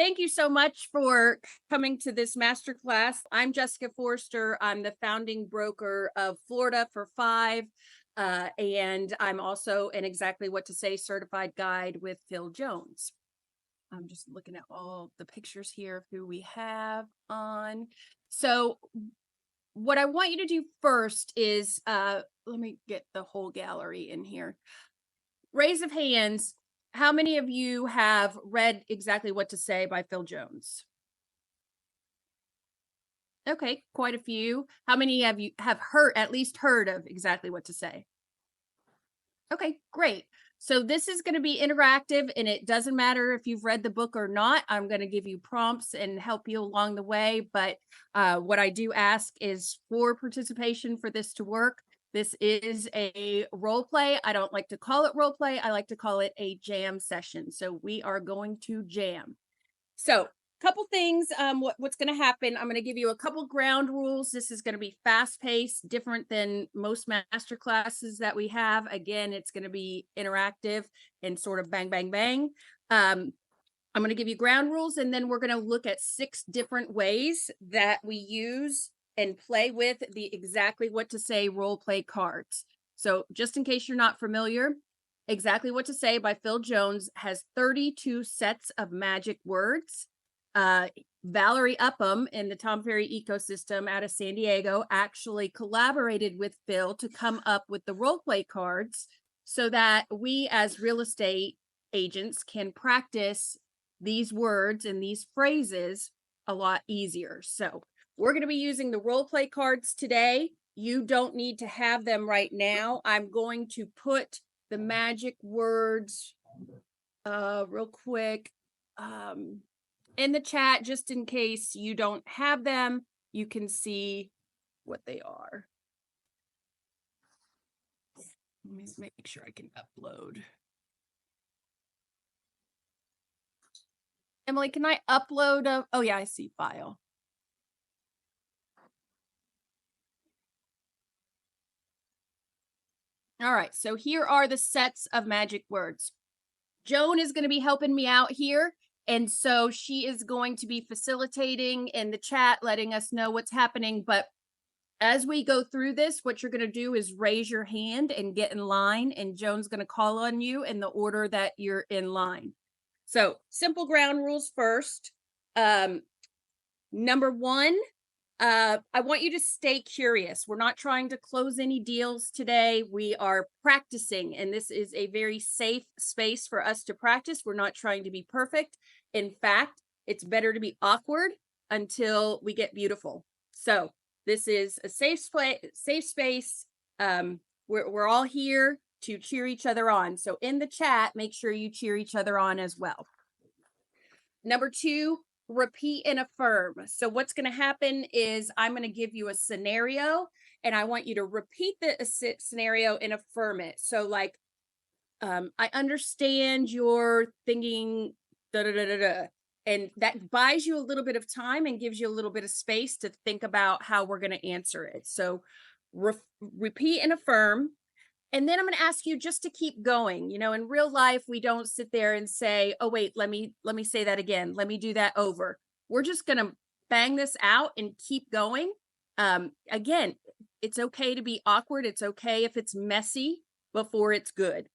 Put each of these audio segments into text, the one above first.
thank you so much for coming to this masterclass. I'm Jessica Forrester. I'm the founding broker of Florida for Five. And I'm also an Exactly What to Say certified guide with Phil Jones. I'm just looking at all the pictures here of who we have on. So what I want you to do first is, let me get the whole gallery in here. Raise of hands. How many of you have read Exactly What to Say by Phil Jones? Okay, quite a few. How many of you have at least heard of Exactly What to Say? Okay, great. So this is going to be interactive, and it doesn't matter if you've read the book or not. I'm going to give you prompts and help you along the way. But what I do ask is for participation for this to work. This is a role play. I don't like to call it role play. I like to call it a jam session. So we are going to jam. So couple things, what's going to happen. I'm going to give you a couple ground rules. This is going to be fast paced, different than most master classes that we have. Again, it's going to be interactive and sort of bang, bang, bang. I'm going to give you ground rules, and then we're going to look at 6 different ways that we use and play with the Exactly What to Say role play cards. So just in case you're not familiar, Exactly What to Say by Phil Jones has 32 sets of magic words. Valerie Upham in the Tom Ferry ecosystem out of San Diego actually collaborated with Phil to come up with the role play cards so that we as real estate agents can practice these words and these phrases a lot easier. So we're going to be using the role play cards today. You don't need to have them right now. I'm going to put the magic words real quick in the chat, just in case you don't have them. You can see what they are. Let me make sure I can upload. Emily, can I upload oh yeah, I see file. All right, so here are the sets of magic words. Joan is going to be helping me out here. And so she is going to be facilitating in the chat, letting us know what's happening. But as we go through this, what you're going to do is raise your hand and get in line. And Joan's going to call on you in the order that you're in line. So simple ground rules first. Number 1, I want you to stay curious. We're not trying to close any deals today. We are practicing, and this is a very safe space for us to practice. We're not trying to be perfect. In fact, it's better to be awkward until we get beautiful. So this is a safe space. We're all here to cheer each other on. So in the chat, make sure you cheer each other on as well. Number 2, repeat and affirm. So what's going to happen is I'm going to give you a scenario, and I want you to repeat the scenario and affirm it. So like, I understand you're thinking da da da da da, and that buys you a little bit of time and gives you a little bit of space to think about how we're going to answer it. So repeat and affirm. And then I'm going to ask you just to keep going. You know, in real life, we don't sit there and say, oh, wait, let me say that again. Let me do that over. We're just going to bang this out and keep going. Again, it's okay to be awkward. It's okay if it's messy before it's good.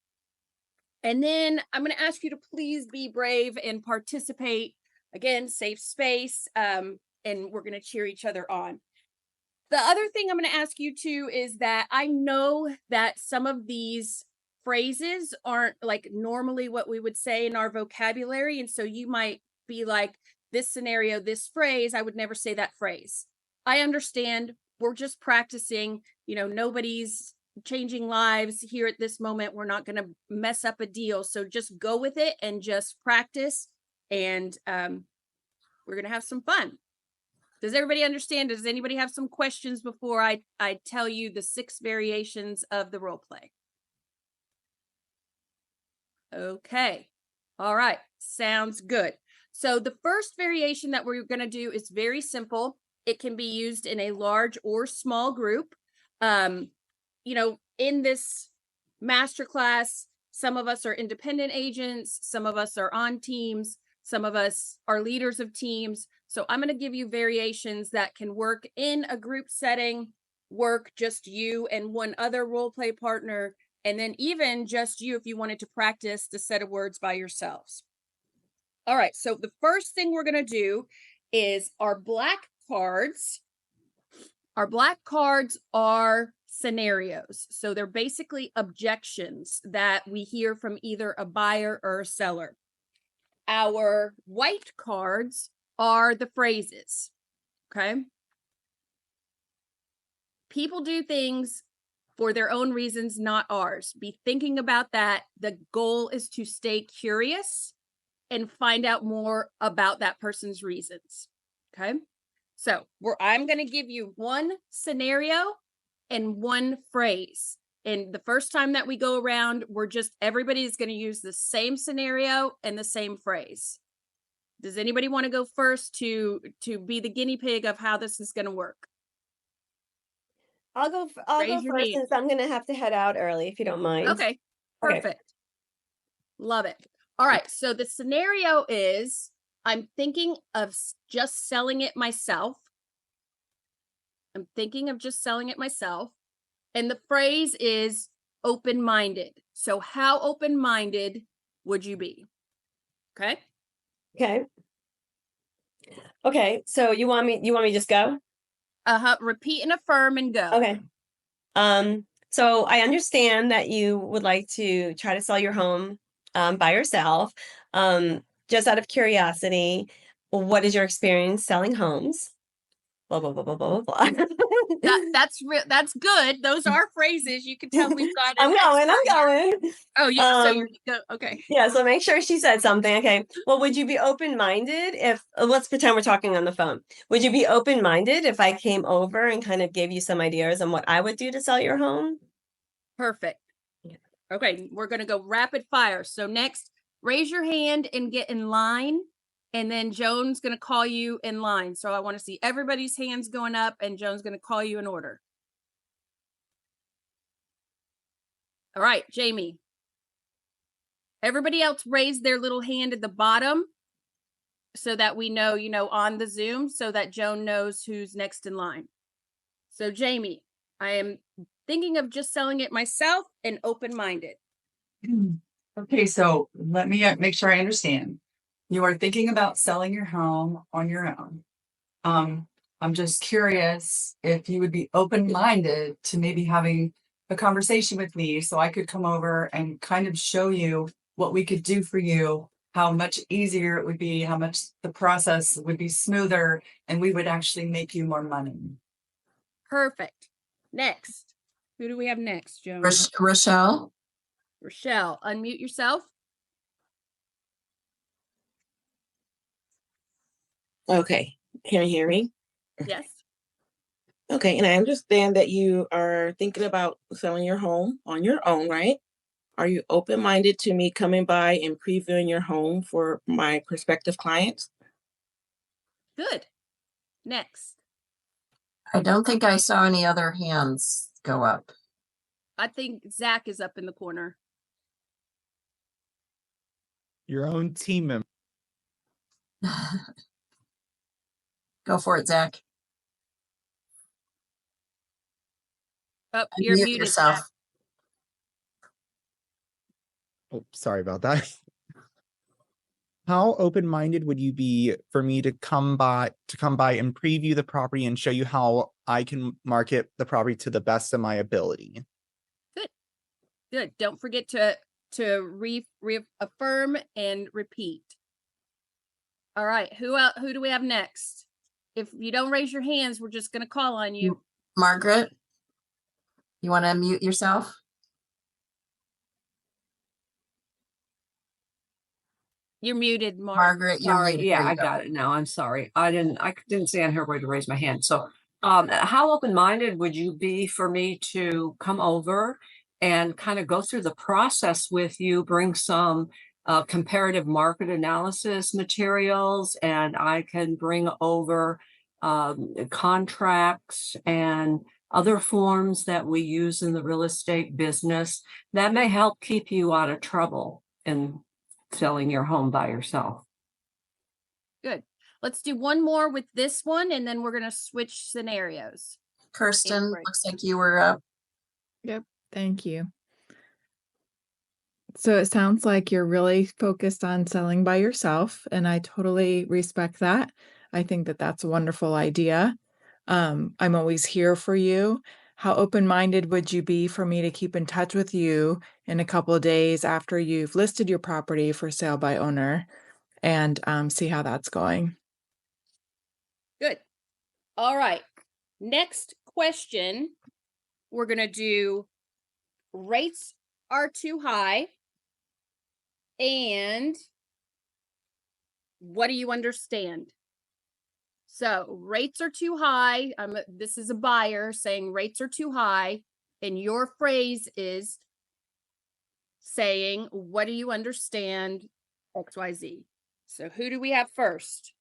And then I'm going to ask you to please be brave and participate. Again, safe space. And we're going to cheer each other on. The other thing I'm going to ask you too is that I know that some of these phrases aren't like normally what we would say in our vocabulary. And so you might be like, this scenario, this phrase, I would never say that phrase. I understand. We're just practicing. You know, nobody's changing lives here at this moment. We're not going to mess up a deal. So just go with it and just practice. And we're going to have some fun. Does everybody understand? Does anybody have some questions before I tell you the 6 variations of the role play? Okay. All right. Sounds good. So the first variation that we're going to do is very simple. It can be used in a large or small group. You know, in this masterclass, some of us are independent agents, some of us are on teams, Some of us are leaders of teams. So I'm going to give you variations that can work in a group setting, work just you and one other role play partner, and then even just you if you wanted to practice the set of words by yourselves. All right, so the first thing we're going to do is our black cards. Our black cards are scenarios. So they're basically objections that we hear from either a buyer or a seller. Our white cards are the phrases, okay? People do things for their own reasons, not ours. Be thinking about that. The goal is to stay curious and find out more about that person's reasons, okay? So I'm going to give you one scenario and one phrase. And the first time that we go around, everybody's going to use the same scenario and the same phrase. Does anybody want to go first to be the guinea pig of how this is going to work? I'll go first since I'm going to have to head out early, if you don't mind. Okay, perfect. Okay. Love it. All right, so the scenario is I'm thinking of just selling it myself. And the phrase is open-minded. So how open-minded would you be? Okay. Okay. So you want me to just go? Repeat and affirm and go. Okay. So I understand that you would like to try to sell your home by yourself. Just out of curiosity, what is your experience selling homes? Blah blah blah blah blah blah. That's good. Those are phrases. You can tell we've got. I'm going. Oh, yeah. So you go. Okay. Yeah. So make sure she said something. Okay. Well, would you be open-minded if? Let's pretend we're talking on the phone. Would you be open-minded if I came over and kind of gave you some ideas on what I would do to sell your home? Perfect. Yeah. Okay, we're going to go rapid fire. So next, raise your hand and get in line. And then Joan's going to call you in line. So I want to see everybody's hands going up and Joan's going to call you in order. All right, Jamie. Everybody else raise their little hand at the bottom so that we know, on the Zoom, so that Joan knows who's next in line. So Jamie, I am thinking of just selling it myself and open-minded. Okay, so let me make sure I understand. You are thinking about selling your home on your own. I'm just curious if you would be open-minded to maybe having a conversation with me so I could come over and kind of show you what we could do for you, how much easier it would be, how much the process would be smoother, and we would actually make you more money. Perfect. Next. Who do we have next, Joan? Rochelle. Rochelle, unmute yourself. Okay. Can you hear me? Yes. Okay. And I understand that you are thinking about selling your home on your own, right? Are you open-minded to me coming by and previewing your home for my prospective clients? Good. Next. I don't think I saw any other hands go up. I think Zach is up in the corner. Your own team member. Go for it, Zach. Oh, you're muted yourself. Zach. Oh, sorry about that. How open-minded would you be for me to come by and preview the property and show you how I can market the property to the best of my ability? Good. Don't forget to reaffirm and repeat. All right. Who do we have next? If you don't raise your hands, we're just going to call on you. Margaret, you want to unmute yourself? You're muted, Margaret. Sorry. Yeah, I got it now. I'm sorry. I didn't see on her way to raise my hand. So how open-minded would you be for me to come over and kind of go through the process with you, bring some comparative market analysis materials, and I can bring over contracts and other forms that we use in the real estate business that may help keep you out of trouble in selling your home by yourself. Good. Let's do one more with this one, and then we're going to switch scenarios. Kirsten, break. looks like you were up. Yep. Thank you. So it sounds like you're really focused on selling by yourself, and I totally respect that. I think that that's a wonderful idea. I'm always here for you. How open-minded would you be for me to keep in touch with you in a couple of days after you've listed your property for sale by owner and see how that's going? Good. All right. Next question. We're going to do rates are too high. And what do you understand? So rates are too high. This is a buyer saying rates are too high. And your phrase is saying, what do you understand? XYZ. So who do we have first?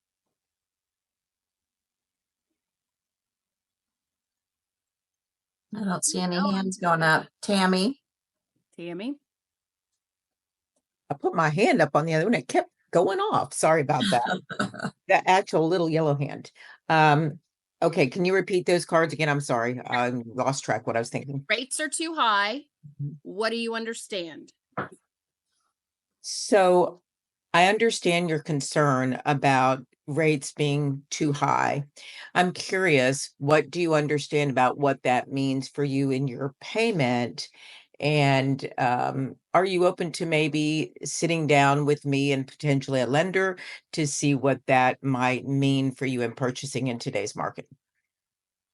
I don't see any hands going up. Tammy. Tammy. I put my hand up on the other one. It kept going off. Sorry about that. The actual little yellow hand. Okay, can you repeat those cards again? I'm sorry. I lost track what I was thinking. Rates are too high. What do you understand? So I understand your concern about rates being too high. I'm curious, what do you understand about what that means for you in your payment? And are you open to maybe sitting down with me and potentially a lender to see what that might mean for you in purchasing in today's market?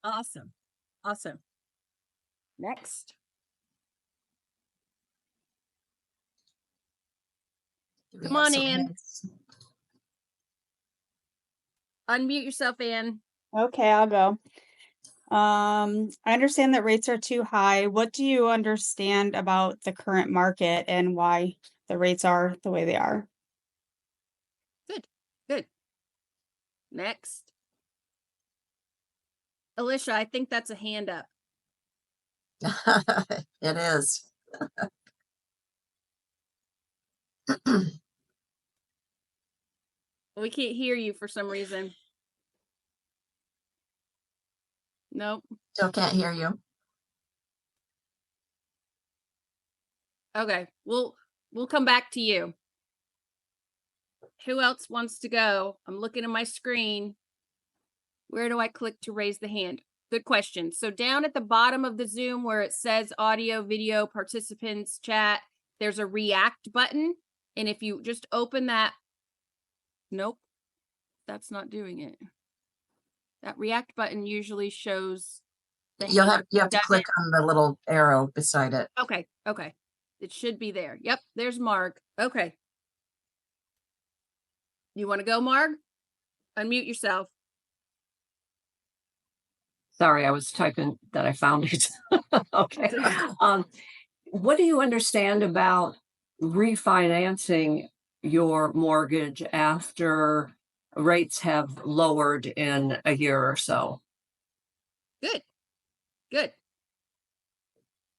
Awesome. Awesome. Next. Come on, Ann. Unmute yourself, Ann. Okay, I'll go. I understand that rates are too high. What do you understand about the current market and why the rates are the way they are? Good. Good. Next. Alicia, I think that's a hand up. It is. We can't hear you for some reason. Nope. Still can't hear you. Okay. We'll come back to you. Who else wants to go? I'm looking at my screen. Where do I click to raise the hand? Good question. So down at the bottom of the Zoom where it says audio, video, participants, chat, there's a react button. And if you just open that, nope, that's not doing it. That react button usually shows the You hand. have to click on the little arrow beside it. Okay. Okay. It should be there. Yep. There's Marg. Okay. You want to go, Marg? Unmute yourself. Sorry, I was typing that I found it. Okay. What do you understand about refinancing your mortgage after rates have lowered in a year or so? Good. Good.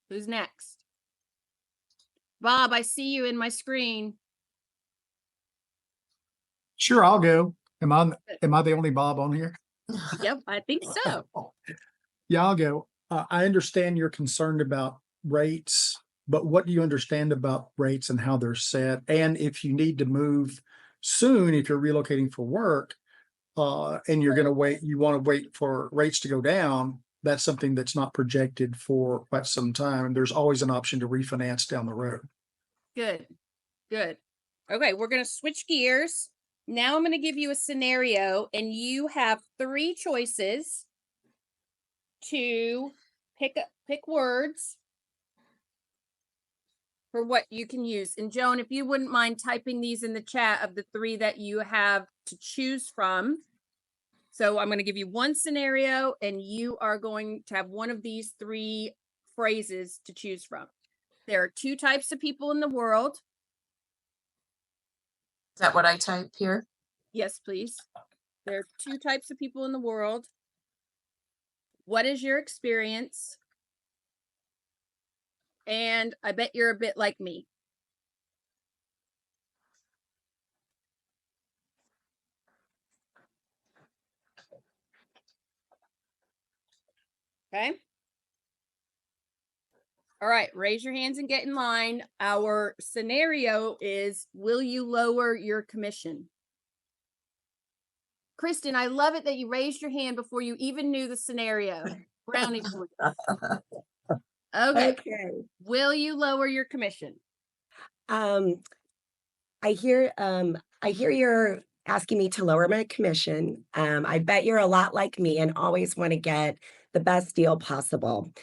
Who's next? Bob, I see you in my screen. Sure, I'll go. Am I the only Bob on here? Yep, I think so. Yeah, I'll go. I understand you're concerned about rates, but what do you understand about rates and how they're set? And if you need to move soon, if you're relocating for work, and you're going to wait, you want to wait for rates to go down, that's something that's not projected for quite some time. And there's always an option to refinance down the road. Good. Good. Okay, we're going to switch gears. Now I'm going to give you a scenario, and you have 3 choices to pick words for what you can use. And Joan, if you wouldn't mind typing these in the chat of the 3 that you have to choose from. So I'm going to give you one scenario, and you are going to have one of these 3 phrases to choose from. There are 2 types of people in the world. Is that what I type here? Yes, please. There are 2 types of people in the world. What is your experience? And I bet you're a bit like me. Okay. All right, raise your hands and get in line. Our scenario is, will you lower your commission? Kristen, I love it that you raised your hand before you even knew the scenario. Brownie points. Okay. Okay. Will you lower your commission? I hear you're asking me to lower my commission. I bet you're a lot like me and always want to get the best deal possible.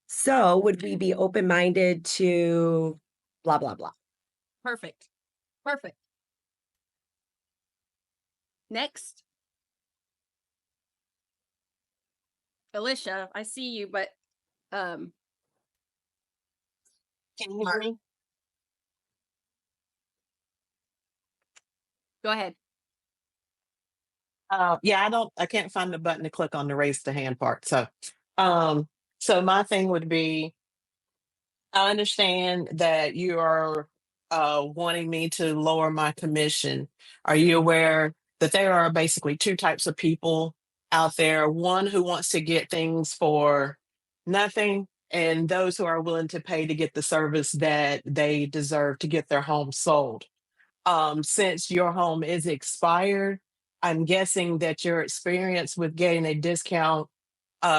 So would we be open-minded to blah, blah, blah? Perfect. Perfect. Next. Alicia, I see you, but Can you hear me? go ahead. Yeah, I can't find the button to click on the raise the hand part. So my thing would be, I understand that you are wanting me to lower my commission. Are you aware that there are basically two types of people out there? One who wants to get things for nothing, and those who are willing to pay to get the service that they deserve to get their home sold. Since your home is expired, I'm guessing that your experience with getting a discount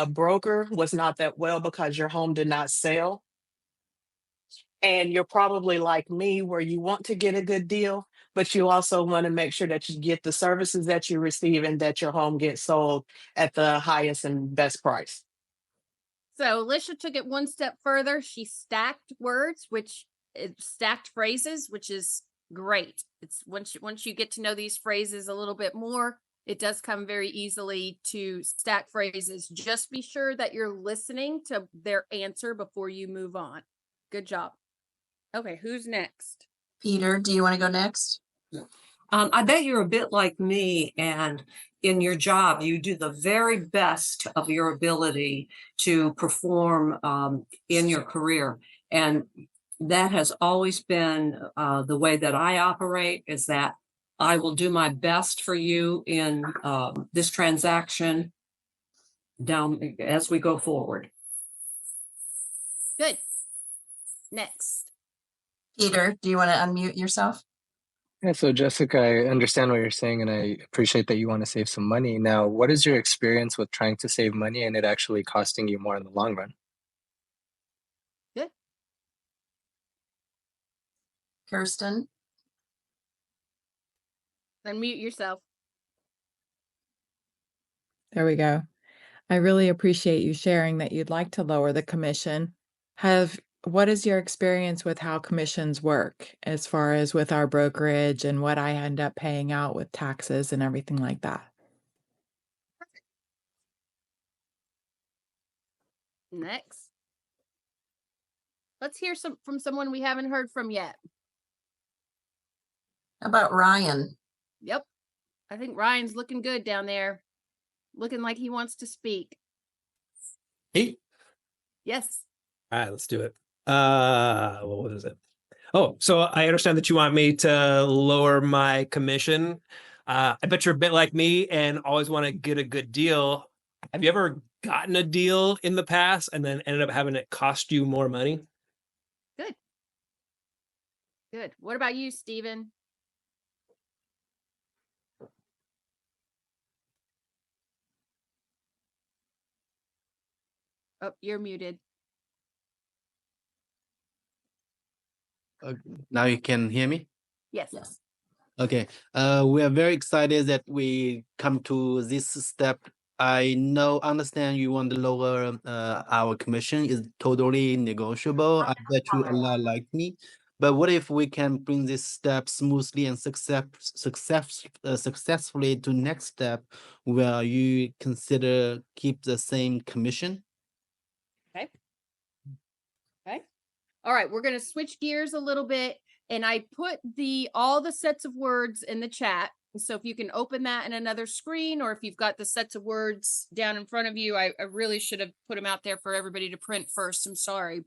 broker was not that well because your home did not sell. And you're probably like me, where you want to get a good deal, but you also want to make sure that you get the services that you receive and that your home gets sold at the highest and best price. So Alicia took it one step further. She stacked words, stacked phrases, which is great. It's once you get to know these phrases a little bit more, it does come very easily to stack phrases. Just be sure that you're listening to their answer before you move on. Good job. Okay, who's next? Peter, do you want to go next? I bet you're a bit like me, and in your job, you do the very best of your ability to perform in your career. And that has always been the way that I operate, is that I will do my best for you in this transaction down as we go forward. Good. Next. Peter, do you want to unmute yourself? Yeah, so Jessica, I understand what you're saying and I appreciate that you want to save some money. Now, what is your experience with trying to save money and it actually costing you more in the long run? Good. Kirsten? Unmute yourself. There we go. I really appreciate you sharing that you'd like to lower the commission. What is your experience with how commissions work as far as with our brokerage and what I end up paying out with taxes and everything like that? Next. Let's hear from someone we haven't heard from yet. How about Ryan? Yep. I think Ryan's looking good down there. Looking like he wants to speak. Hey. Yes. All right, let's do it. What was it? Oh, so I understand that you want me to lower my commission. I bet you're a bit like me and always want to get a good deal. Have you ever gotten a deal in the past and then ended up having it cost you more money? Good. Good. What about you, Stephen? Oh, you're muted. Now you can hear me? Yes. Yes. Okay. We are very excited that we come to this step. I understand you want to lower our commission is totally negotiable. I bet you a lot like me. But what if we can bring this step smoothly and successfully to next step where you consider keep the same commission? Okay. Okay. All right, we're going to switch gears a little bit, and I put all the sets of words in the chat. So if you can open that in another screen, or if you've got the sets of words down in front of you, I really should have put them out there for everybody to print first. I'm sorry.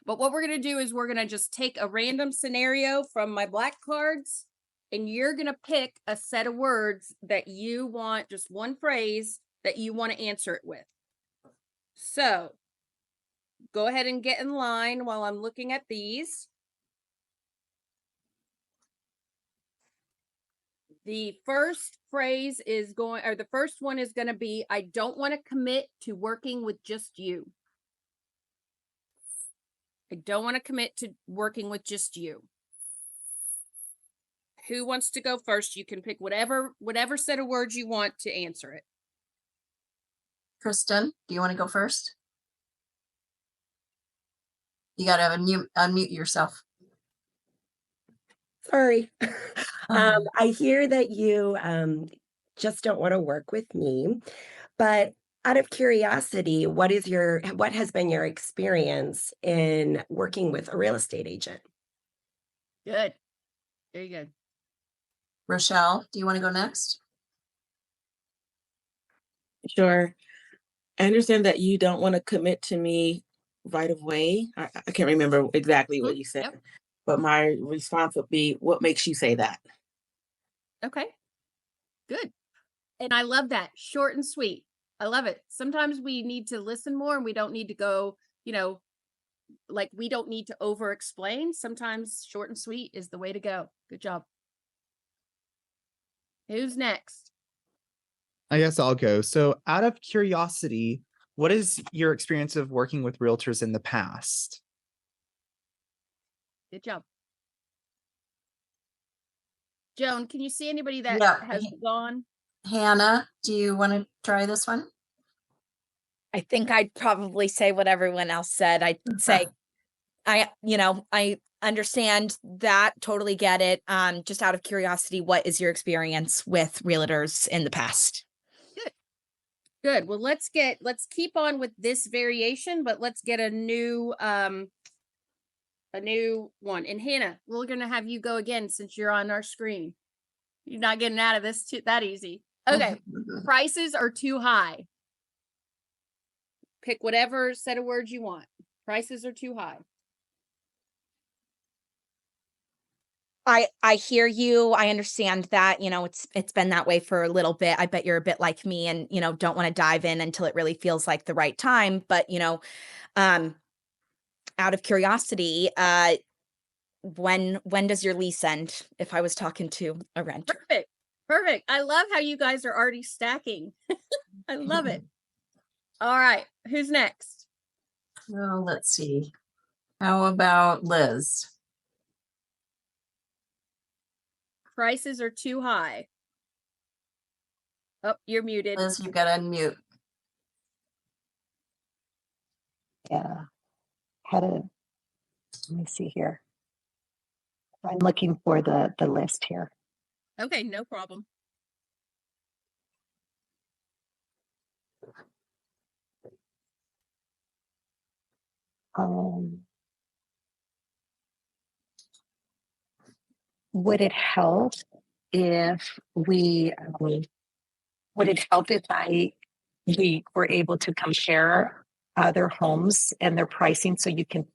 But what we're going to do is we're going to just take a random scenario from my black cards, and you're going to pick a set of words that you want, just one phrase that you want to answer it with. So go ahead and get in line while I'm looking at these. The first phrase is going, or the first one is going to be, I don't want to commit to working with just you. I don't want to commit to working with just you. Who wants to go first? You can pick whatever set of words you want to answer it. Kristen, do you want to go first? You got to unmute yourself. Sorry. I hear that you just don't want to work with me, but out of curiosity, what has been your experience in working with a real estate agent? Good. Very good. Rochelle, do you want to go next? Sure. I understand that you don't want to commit to me right away. I can't remember exactly what you said, but my response would be, what makes you say that? Okay. Good. And I love that. Short and sweet. I love it. Sometimes we need to listen more and we don't need to go, like we don't need to over explain. Sometimes short and sweet is the way to go. Good job. Who's next? I guess I'll go. So out of curiosity, what is your experience of working with realtors in the past? Good job. Joan, can you see anybody that has gone? Hannah, do you want to try this one? I think I'd probably say what everyone else said. I'd say, I understand that, totally get it. Just out of curiosity, what is your experience with realtors in the past? Good. Well, let's keep on with this variation, but let's get a new one. And Hannah, we're going to have you go again since you're on our screen. You're not getting out of this that easy. Okay. Prices are too high. Pick whatever set of words you want. Prices are too high. I hear you. I understand that, it's been that way for a little bit. I bet you're a bit like me and, don't want to dive in until it really feels like the right time. But, out of curiosity, when does your lease end? If I was talking to a renter. Perfect. I love how you guys are already stacking. I love it. All right. Who's next? Well, let's see. How about Liz? Prices are too high. Oh, you're muted. Liz, you've got to unmute. Yeah. Let me see here. I'm looking for the list here. Okay, no problem. Would it help if we were able to compare other homes and their pricing so you can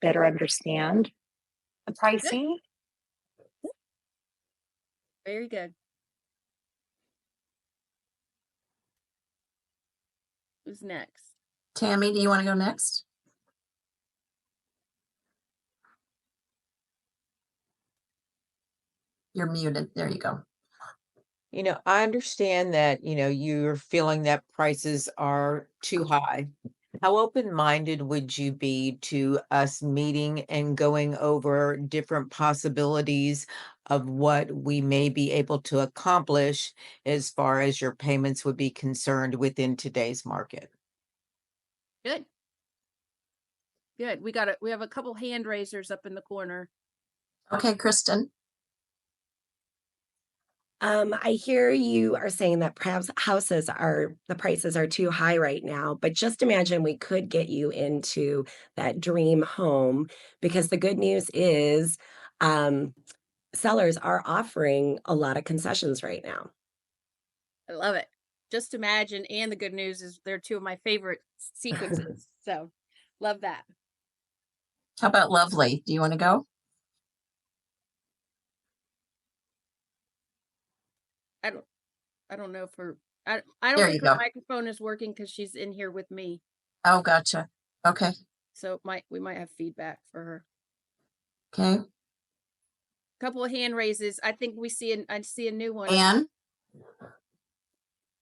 better understand the pricing? Very good. Who's next? Tammy, do you want to go next? You're muted. There you go. I understand that, you're feeling that prices are too high. How open-minded would you be to us meeting and going over different possibilities of what we may be able to accomplish as far as your payments would be concerned within today's market? Good. We have a couple hand raisers up in the corner. Okay, Kristen. I hear you are saying that perhaps the prices are too high right now, but just imagine we could get you into that dream home, because the good news is sellers are offering a lot of concessions right now. I love it. Just imagine, and the good news is they're two of my favorite sequences. So love that. How about Lovely? Do you want to go? I don't know if I don't think her microphone is working because she's in here with me. Oh, gotcha. Okay. So we might have feedback for her. Okay. Couple of hand raises. I think I see a new one. Anne?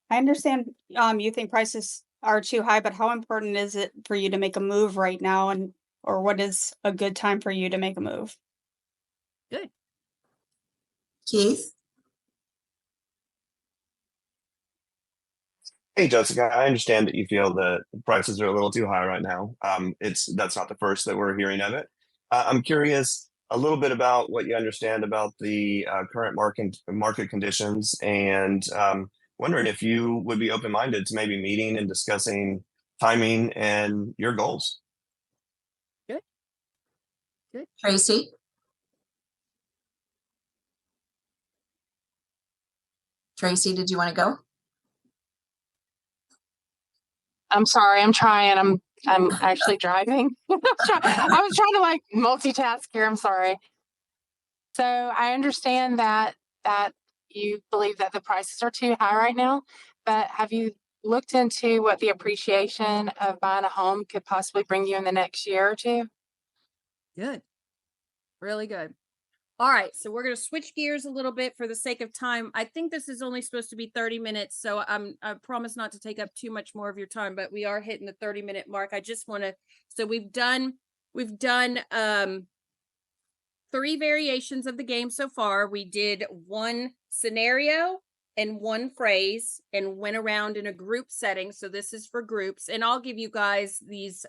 I understand you think prices are too high, but how important is it for you to make a move right now, and or what is a good time for you to make a move? Good. Keith? Hey, Jessica, I understand that you feel that prices are a little too high right now. That's not the first that we're hearing of it. I'm curious a little bit about what you understand about the current market conditions, and wondering if you would be open-minded to maybe meeting and discussing timing and your goals. Good. Good. Tracy? Tracy, did you want to go? I'm sorry, I'm trying. I'm actually driving. I was trying to like multitask here. I'm sorry. So I understand that you believe that the prices are too high right now, but have you looked into what the appreciation of buying a home could possibly bring you in the next year or two? Good. Really good. All right, so we're going to switch gears a little bit for the sake of time. I think this is only supposed to be 30 minutes, so I promise not to take up too much more of your time, but we are hitting the 30-minute mark. I just want to, so we've done 3 variations of the game so far. We did 1 scenario and 1 phrase and went around in a group setting. So this is for groups, and I'll give you guys these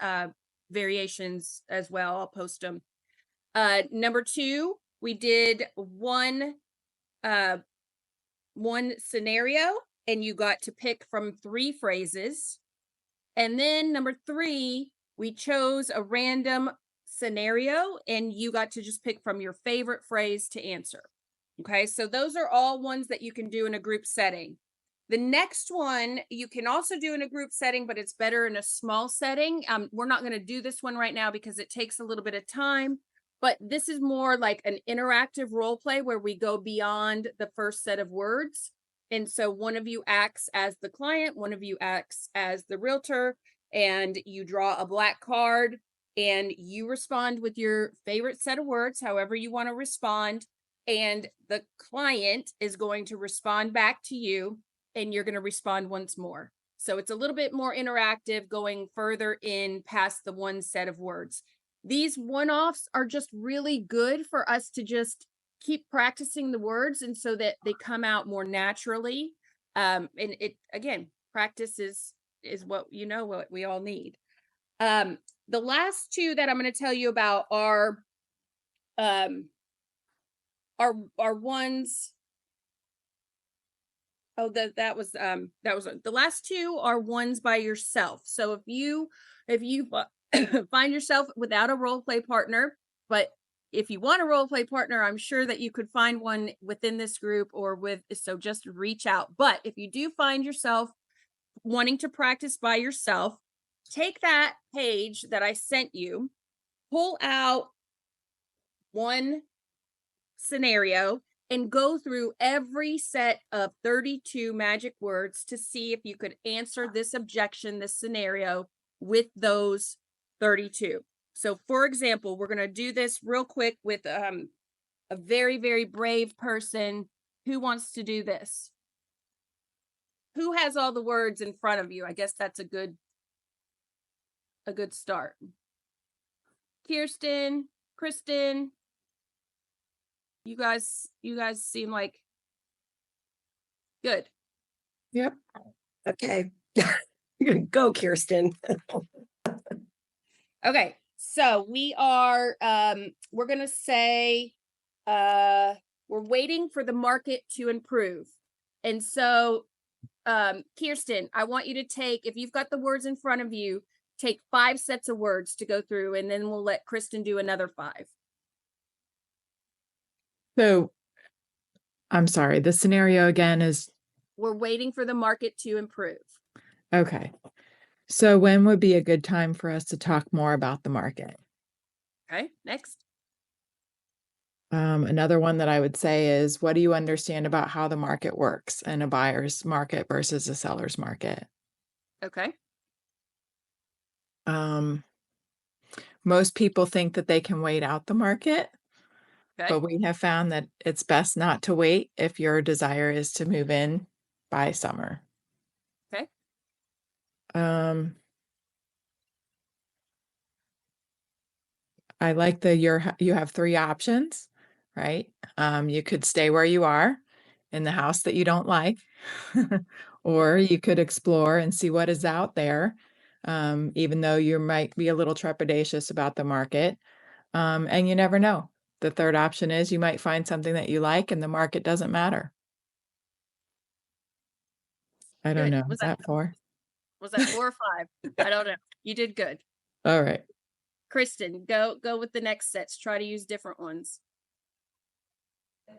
variations as well. I'll post them. Number 2, we did one scenario, and you got to pick from 3 phrases. And then number 3, we chose a random scenario, and you got to just pick from your favorite phrase to answer. Okay, so those are all ones that you can do in a group setting. The next one you can also do in a group setting, but it's better in a small setting. We're not going to do this one right now because it takes a little bit of time. But this is more like an interactive role play where we go beyond the first set of words. And so one of you acts as the client, one of you acts as the realtor, and you draw a black card and you respond with your favorite set of words, however you want to respond. And the client is going to respond back to you, and you're going to respond once more. So it's a little bit more interactive, going further in past the one set of words. These one-offs are just really good for us to just keep practicing the words, and so that they come out more naturally. And it, again, practice is what what we all need. The last 2 that I'm going to tell you about are ones. Oh, that was the last 2 are ones by yourself. So if you find yourself without a role play partner, but if you want a role play partner, I'm sure that you could find one within this group so just reach out. But if you do find yourself wanting to practice by yourself, take that page that I sent you, pull out 1 scenario, and go through every set of 32 magic words to see if you could answer this objection, this scenario, with those 32. So for example, we're going to do this real quick with a very, very brave person. Who wants to do this? Who has all the words in front of you? I guess that's a good start. Kirsten, Kristen, you guys seem like good. Yep. Okay. Go, Kirsten. Okay, so we are we're going to say we're waiting for the market to improve. And so Kirsten, I want you to take, if you've got the words in front of you, take 5 sets of words to go through, and then we'll let Kristen do another 5. So I'm sorry, the scenario again is, we're waiting for the market to improve. okay. So when would be a good time for us to talk more about the market? Okay, next. Another one that I would say is, what do you understand about how the market works in a buyer's market versus a seller's market? Okay. Most people think that they can wait out the market, Okay. but we have found that it's best not to wait if your desire is to move in by summer. Okay. I like you have 3 options, right? You could stay where you are in the house that you don't like, or you could explore and see what is out there, even though you might be a little trepidatious about the market. And you never know. The third option is you might find something that you like and the market doesn't matter. I don't Good. know. Is that 4? Was that 4 or 5? I don't know. You did good. All right. Kristen, go with the next sets. Try to use different ones.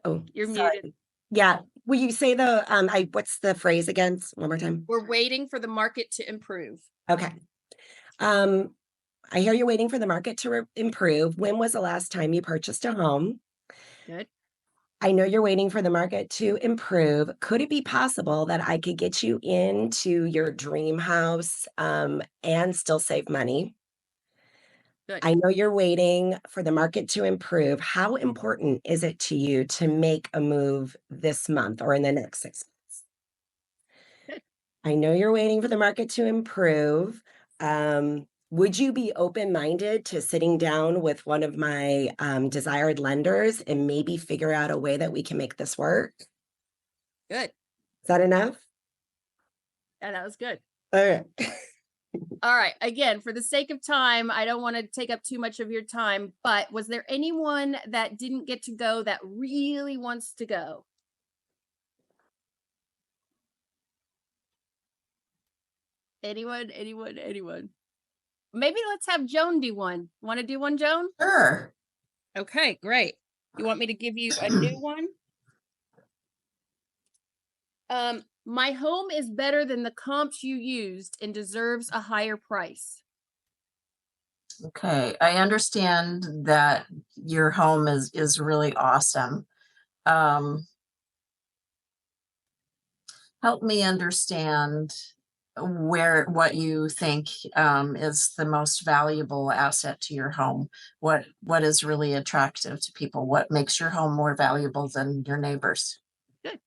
Oh, You're sorry. muted. Yeah. Will you say what's the phrase again? One more time. We're waiting for the market to improve. Okay. I hear you're waiting for the market to improve. When was the last time you purchased a home? Good. I know you're waiting for the market to improve. Could it be possible that I could get you into your dream house and still save money? Good. I know you're waiting for the market to improve. How important is it to you to make a move this month or in the next 6 months? Good. I know you're waiting for the market to improve. Would you be open-minded to sitting down with one of my desired lenders and maybe figure out a way that we can make this work? Good. Is that enough? Yeah, that was good. Okay. All right. Again, for the sake of time, I don't want to take up too much of your time, but was there anyone that didn't get to go that really wants to go? Anyone? Maybe let's have Joan do one. Want to do one, Joan? Sure. Okay, great. You want me to give you a new one? My home is better than the comps you used and deserves a higher price. Okay, I understand that your home is really awesome. Help me understand what you think is the most valuable asset to your home. What is really attractive to people? What makes your home more valuable than your neighbors? Good.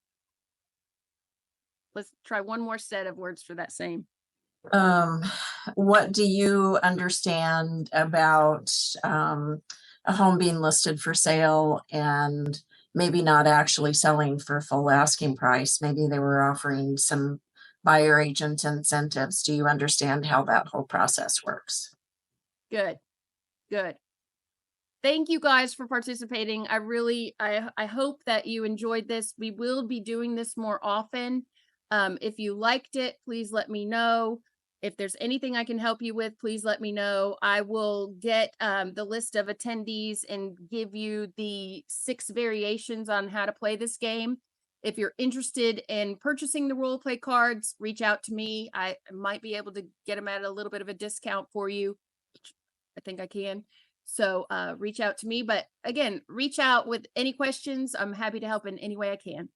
Let's try one more set of words for that same. What do you understand about a home being listed for sale and maybe not actually selling for full asking price? Maybe they were offering some buyer agent incentives. Do you understand how that whole process works? Good. Thank you guys for participating. I hope that you enjoyed this. We will be doing this more often. If you liked it, please let me know. If there's anything I can help you with, please let me know. I will get the list of attendees and give you the 6 variations on how to play this game. If you're interested in purchasing the role play cards, reach out to me. I might be able to get them at a little bit of a discount for you. I think I can. So reach out to me. But again, reach out with any questions. I'm happy to help in any way I can.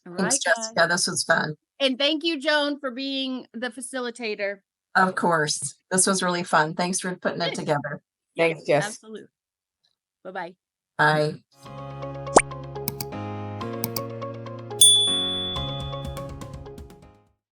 All right, Thanks, Jessica. This was fun. And thank you, Joan, for being the facilitator. Of course. This was really fun. Thanks for putting it together. Thanks, Jess. Absolutely. Bye-bye. Bye.